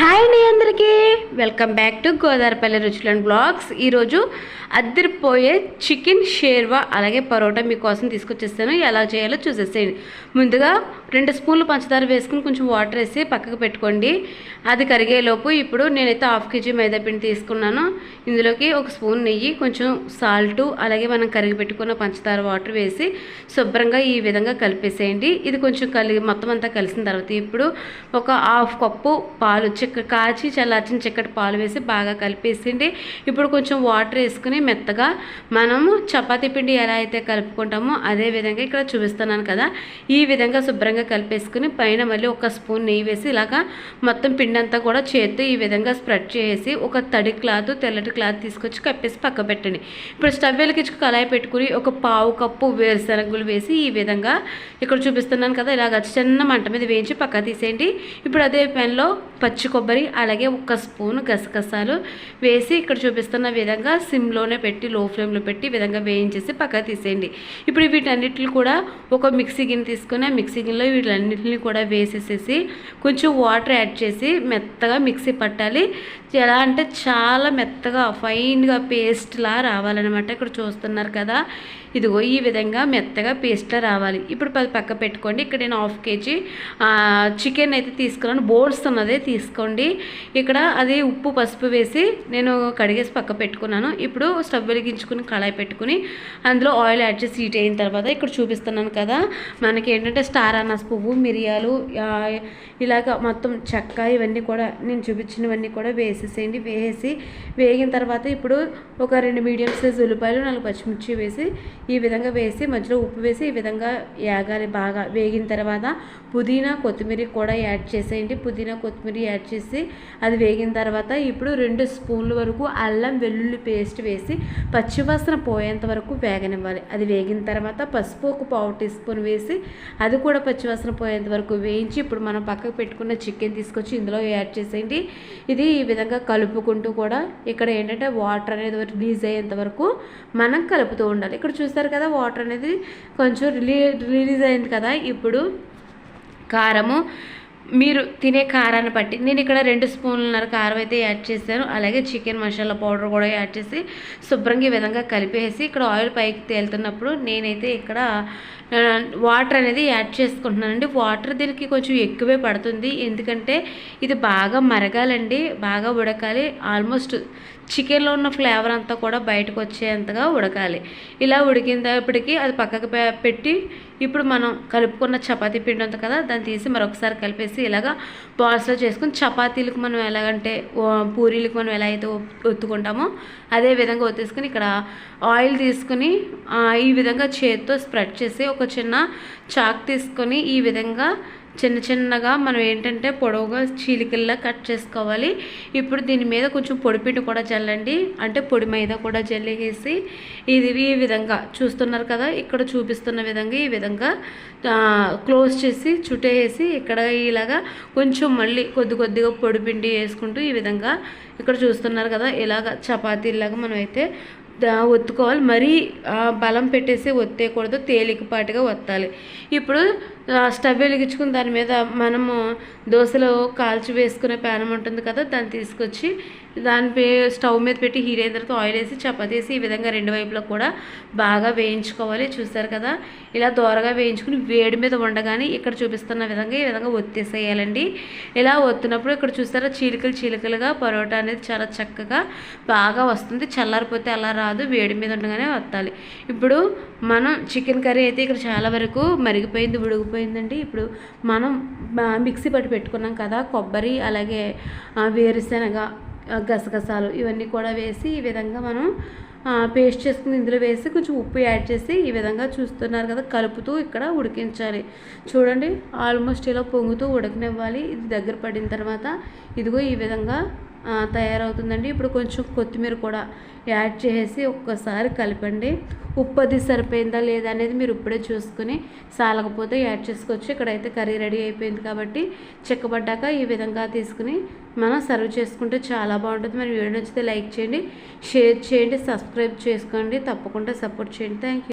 Hi అండి అందరికీ welcome back to గోదావరిపల్లి రుచులు అండ్ బ్లాగ్స్. ఈరోజు అద్దరిపోయే చికెన్ షేర్వా అలాగే పరోటా మీకోసం తీసుకొచ్చేస్తాను. ఎలా చేయాలో చూసేసేయండి. ముందుగా 2 స్పూన్లు పంచదార వేసుకుని కొంచెం వాటర్ వేసి పక్కకు పెట్టుకోండి. అది కరిగేలోపు ఇప్పుడు నేనైతే 1/2 కేజీ మైదాపిండి తీసుకున్నాను. ఇందులోకి 1 స్పూన్ నెయ్యి, కొంచెం సాల్టు, అలాగే మనం కరిగి పెట్టుకున్న పంచదార వాటర్ వేసి శుభ్రంగా ఈ విధంగా కలిపేసేయండి. ఇది కొంచెం మొత్తం అంతా కలిసిన తర్వాత ఇప్పుడు ఒక 1/2 కప్పు పాలు కాచి చల్లార్చిన చిక్కటి పాలు వేసి బాగా కలిపేసిండి. ఇప్పుడు కొంచెం వాటర్ వేసుకుని మెత్తగా మనము చపాతీ పిండి ఎలా అయితే కలుపుకుంటామో అదే విధంగా ఇక్కడ చూపిస్తున్నాను కదా, ఈ విధంగా శుభ్రంగా కలిపేసుకుని పైన మళ్ళీ 1 స్పూన్ నెయ్యి వేసి ఇలాగా మొత్తం పిండి అంతా కూడా చేత్తో ఈ విధంగా స్ప్రెడ్ చేసి ఒక తడి క్లాత్, తెల్లటి క్లాత్ తీసుకొచ్చి కప్పేసి పక్క పెట్టండి. ఇప్పుడు స్టవ్ వెలిగించుకు కళాయి పెట్టుకుని ఒక 1/2 కప్పు వేరుశనగలు వేసి ఈ విధంగా ఇక్కడ చూపిస్తున్నాను కదా, ఇలాగ చిన్న మంట మీద వేయించి పక్క తీసేయండి. ఇప్పుడు అదే పెన్లో పచ్చి కొబ్బరి అలాగే 1 స్పూన్ గసగసాలు వేసి ఇక్కడ చూపిస్తున్న విధంగా సిమ్లోనే పెట్టి లో ఫ్లేమ్లో పెట్టి ఈ విధంగా వేయించేసి పక్క తీసేయండి. ఇప్పుడు వీటన్నిటిని కూడా ఒక మిక్సీ గిన్నె తీసుకుని ఆ మిక్సీ గిన్నెలో వీటన్నిటిని కూడా వేసేసేసి కొంచెం వాటర్ యాడ్ చేసి మెత్తగా మిక్సీ పట్టాలి. ఎలా అంటే చాలా మెత్తగా ఫైన్గా పేస్ట్లా రావాలన్నమాట. ఇక్కడ చూస్తున్నారు కదా, ఇదిగో ఈ విధంగా మెత్తగా పేస్ట్లా రావాలి. ఇప్పుడు పక్క పెట్టుకోండి. ఇక్కడ నేను 1/2 కేజీ చికెన్ అయితే తీసుకున్నాను. బోన్స్ ఉన్నదే తీసుకోండి. ఇక్కడ అది ఉప్పు పసుపు వేసి నేను కడిగేసి పక్క పెట్టుకున్నాను. ఇప్పుడు స్టవ్ వెలిగించుకుని కళాయి పెట్టుకుని అందులో ఆయిల్ యాడ్ చేసి హీట్ అయిన తర్వాత ఇక్కడ చూపిస్తున్నాను కదా, మనకి ఏంటంటే స్టార్ అనాస పువ్వు, మిరియాలు, ఇలాగ మొత్తం చెక్క ఇవన్నీ కూడా నేను చూపించినవన్నీ కూడా వేసేసేయండి. వేసి వేగిన తర్వాత ఇప్పుడు ఒక 2 మీడియం సైజ్ ఉల్లిపాయలు, 4 పచ్చిమిర్చి వేసి ఈ విధంగా వేసి మధ్యలో ఉప్పు వేసి ఈ విధంగా యాగాలి. బాగా వేగిన తర్వాత పుదీనా కొత్తిమీర కూడా యాడ్ చేసేయండి. పుదీనా కొత్తిమీర యాడ్ చేసి అది వేగిన తర్వాత ఇప్పుడు 2 స్పూన్ల వరకు అల్లం వెల్లుల్లి పేస్ట్ వేసి పచ్చివాసన పోయేంత వరకు వేగనివ్వాలి. అది వేగిన తర్వాత పసుపు ఒక 1/2 టీ స్పూన్ వేసి అది కూడా పచ్చివాసన పోయేంత వరకు వేయించి ఇప్పుడు మనం పక్కకు పెట్టుకున్న చికెన్ తీసుకొచ్చి ఇందులో యాడ్ చేసేయండి. ఇది ఈ విధంగా కలుపుకుంటూ కూడా ఇక్కడ ఏంటంటే వాటర్ అనేది రిలీజ్ అయ్యేంత వరకు మనం కలుపుతూ ఉండాలి. ఇక్కడ చూస్తారు కదా, వాటర్ అనేది కొంచెం రిలీజ్ అయింది కదా. ఇప్పుడు కారము మీరు తినే కారాన్ని బట్టి నేను ఇక్కడ 2 స్పూన్లన్నర కారం అయితే యాడ్ చేశాను. అలాగే చికెన్ మసాలా పౌడర్ కూడా యాడ్ చేసి శుభ్రంగా ఈ విధంగా కలిపేసి ఇక్కడ ఆయిల్ పైకి తేలుతున్నప్పుడు నేనైతే ఇక్కడ వాటర్ అనేది యాడ్ చేసుకుంటున్నానండి. వాటర్ దీనికి కొంచెం ఎక్కువే పడుతుంది, ఎందుకంటే ఇది బాగా మరగాలండి, బాగా ఉడకాలి. ఆల్మోస్ట్ చికెన్లో ఉన్న ఫ్లేవర్ అంతా కూడా బయటకు వచ్చేంతగా ఉడకాలి. ఇలా ఉడికినప్పటికీ అది పక్కకు పెట్టి ఇప్పుడు మనం కలుపుకున్న చపాతీ పిండి ఉంది కదా, దాన్ని తీసి మరొకసారి కలిపేసి ఇలాగా బాల్స్లో చేసుకుని చపాతీలకు మనం ఎలాగంటే పూరీలకు మనం ఎలా అయితే ఒత్తుకుంటామో అదే విధంగా ఒత్తేసుకుని ఇక్కడ ఆయిల్ తీసుకుని ఈ విధంగా చేతితో స్ప్రెడ్ చేసి ఒక చిన్న చాక్ తీసుకొని ఈ విధంగా చిన్నగా మనం ఏంటంటే పొడవుగా చీలికల్లా కట్ చేసుకోవాలి. ఇప్పుడు దీని మీద కొంచెం పొడిపిండి కూడా జల్లండి, అంటే పొడి మైదా కూడా జల్లేసి ఇది ఈ విధంగా చూస్తున్నారు కదా, ఇక్కడ చూపిస్తున్న విధంగా ఈ విధంగా క్లోజ్ చేసి చుట్టేసి ఇక్కడ ఇలాగా కొంచెం మళ్ళీ కొద్దిగా పొడిపిండి వేసుకుంటూ ఈ విధంగా ఇక్కడ చూస్తున్నారు కదా, ఇలాగ చపాతీలాగా మనం అయితే ఒత్తుకోవాలి. మరీ బలం పెట్టేసి ఒత్తేయకూడదు, తేలికపాటిగా ఒత్తాలి. ఇప్పుడు స్టవ్ వెలిగించుకుని దాని మీద మనము దోశలో కాల్చి వేసుకునే ప్యానం ఉంటుంది కదా, దాన్ని తీసుకొచ్చి దాని స్టవ్ మీద పెట్టి హీట్ అయిన తర్వాత ఆయిల్ వేసి చపాతీ వేసి ఈ విధంగా 2 వైపులా కూడా బాగా వేయించుకోవాలి. చూస్తారు కదా, ఇలా దోరగా వేయించుకుని వేడి మీద ఉండగానే ఇక్కడ చూపిస్తున్న విధంగా ఈ విధంగా ఒత్తేసేయాలండి. ఇలా ఒత్తినప్పుడు ఇక్కడ చూస్తారా చీలికలుగా పరోటా అనేది చాలా చక్కగా బాగా వస్తుంది. చల్లారిపోతే అలా రాదు, వేడి మీద ఉండగానే వత్తాలి. ఇప్పుడు మనం చికెన్ కర్రీ అయితే ఇక్కడ చాలా వరకు మరిగిపోయింది, ఉడికిపోయిందండి. ఇప్పుడు మనం మిక్సీ పట్టి పెట్టుకున్నాం కదా, కొబ్బరి అలాగే వేరుశనగ, గసగసాలు ఇవన్నీ కూడా వేసి ఈ విధంగా మనం పేస్ట్ చేసుకుని ఇందులో వేసి కొంచెం ఉప్పు యాడ్ చేసి ఈ విధంగా చూస్తున్నారు కదా కలుపుతూ ఇక్కడ ఉడికించాలి. చూడండి, ఆల్మోస్ట్ ఇలా పొంగుతూ ఉడకనివ్వాలి. ఇది దగ్గర పడిన తర్వాత ఇదిగో ఈ విధంగా తయారవుతుందండి. ఇప్పుడు కొంచెం కొత్తిమీర కూడా యాడ్ చేసి ఒక్కసారి కలపండి. ఉప్పు అది సరిపోయిందా లేదా అనేది మీరు ఇప్పుడే చూసుకుని సాలకపోతే యాడ్ చేసుకోవచ్చు. ఇక్కడైతే కర్రీ రెడీ అయిపోయింది కాబట్టి చిక్కబడ్డాక ఈ విధంగా తీసుకుని మనం సర్వ్ చేసుకుంటే చాలా బాగుంటుంది. మరి వీడియో నచ్చితే లైక్ చేయండి, షేర్ చేయండి, సబ్స్క్రైబ్ చేసుకోండి, తప్పకుండా సపోర్ట్ చేయండి. Thank you.